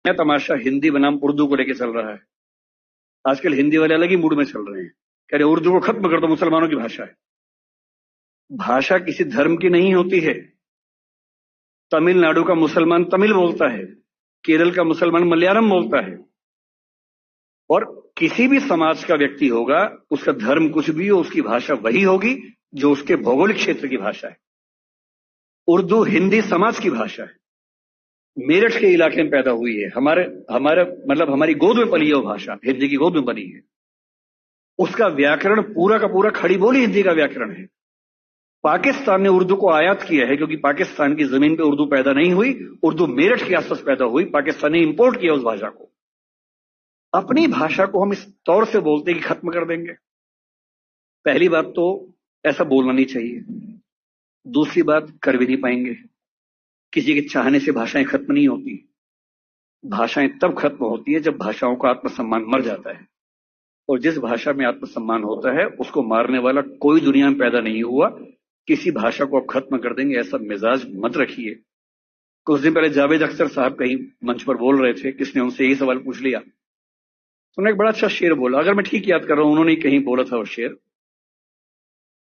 नया तमाशा हिंदी बनाम उर्दू को लेकर चल रहा है। आजकल हिंदी वाले अलग ही मूड में चल रहे हैं, कह रहे उर्दू को खत्म कर दो, मुसलमानों की भाषा है। भाषा किसी धर्म की नहीं होती है। तमिलनाडु का मुसलमान तमिल बोलता है, केरल का मुसलमान मलयालम बोलता है, और किसी भी समाज का व्यक्ति होगा, उसका धर्म कुछ भी हो, उसकी भाषा वही होगी जो उसके भौगोलिक क्षेत्र की भाषा है। उर्दू हिंदी समाज की भाषा है, मेरठ के इलाके में पैदा हुई है, हमारे हमारे मतलब हमारी गोद में पली है वो भाषा, हिंदी की गोद में बनी है। उसका व्याकरण पूरा का पूरा खड़ी बोली हिंदी का व्याकरण है। पाकिस्तान ने उर्दू को आयात किया है, क्योंकि पाकिस्तान की जमीन पे उर्दू पैदा नहीं हुई, उर्दू मेरठ के आसपास पैदा हुई, पाकिस्तान ने इंपोर्ट किया उस भाषा को। अपनी भाषा को हम इस तौर से बोलते हैं कि खत्म कर देंगे। पहली बात तो ऐसा बोलना नहीं चाहिए। दूसरी बात, कर भी नहीं पाएंगे। किसी के चाहने से भाषाएं खत्म नहीं होती। भाषाएं तब खत्म होती है जब भाषाओं का आत्मसम्मान मर जाता है, और जिस भाषा में आत्मसम्मान होता है उसको मारने वाला कोई दुनिया में पैदा नहीं हुआ। किसी भाषा को आप खत्म कर देंगे ऐसा मिजाज मत रखिए। कुछ दिन पहले जावेद अख्तर साहब कहीं मंच पर बोल रहे थे, किसने उनसे यही सवाल पूछ लिया, तो उन्होंने एक बड़ा अच्छा शेर बोला, अगर मैं ठीक याद कर रहा हूं, उन्होंने कहीं बोला था वो शेर,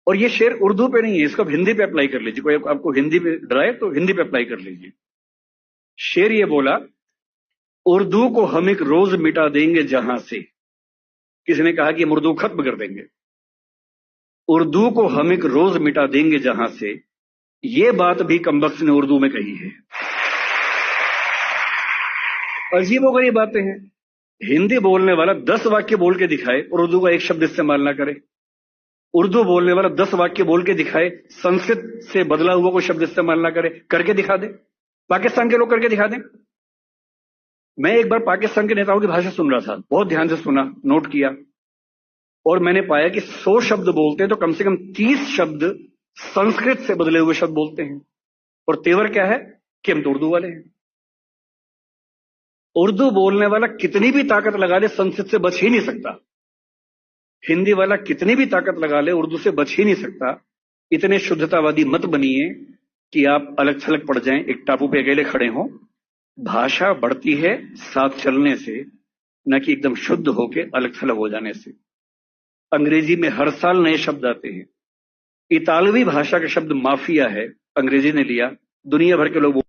और ये शेर उर्दू पे नहीं है, इसको आप हिंदी पे अप्लाई कर लीजिए। कोई आपको हिंदी पे डराए तो हिंदी पे अप्लाई कर लीजिए। शेर ये बोला, उर्दू को हम एक रोज मिटा देंगे जहां से। किसी ने कहा कि हम उर्दू खत्म कर देंगे। उर्दू को हम एक रोज मिटा देंगे जहां से, ये बात भी कमबख्त ने उर्दू में कही है। अजीबोगरीब बातें हैं। हिंदी बोलने वाला 10 वाक्य बोल के दिखाए और उर्दू का एक शब्द इस्तेमाल ना करे। उर्दू बोलने वाला 10 वाक्य बोल के दिखाए, संस्कृत से बदला हुआ कोई शब्द इस्तेमाल ना करे, करके दिखा दे। पाकिस्तान के लोग करके दिखा दें। मैं एक बार पाकिस्तान के नेताओं की भाषा सुन रहा था, बहुत ध्यान से सुना, नोट किया, और मैंने पाया कि 100 शब्द बोलते हैं तो कम से कम 30 शब्द संस्कृत से बदले हुए शब्द बोलते हैं। और तेवर क्या है कि हम तो उर्दू वाले हैं। उर्दू बोलने वाला कितनी भी ताकत लगा ले, संस्कृत से बच ही नहीं सकता। हिंदी वाला कितनी भी ताकत लगा ले, उर्दू से बच ही नहीं सकता। इतने शुद्धतावादी मत बनिए कि आप अलग थलग पड़ जाएं, एक टापू पे अकेले खड़े हों। भाषा बढ़ती है साथ चलने से, न कि एकदम शुद्ध होके अलग थलग हो जाने से। अंग्रेजी में हर साल नए शब्द आते हैं। इतालवी भाषा का शब्द माफिया है, अंग्रेजी ने लिया, दुनिया भर के लोग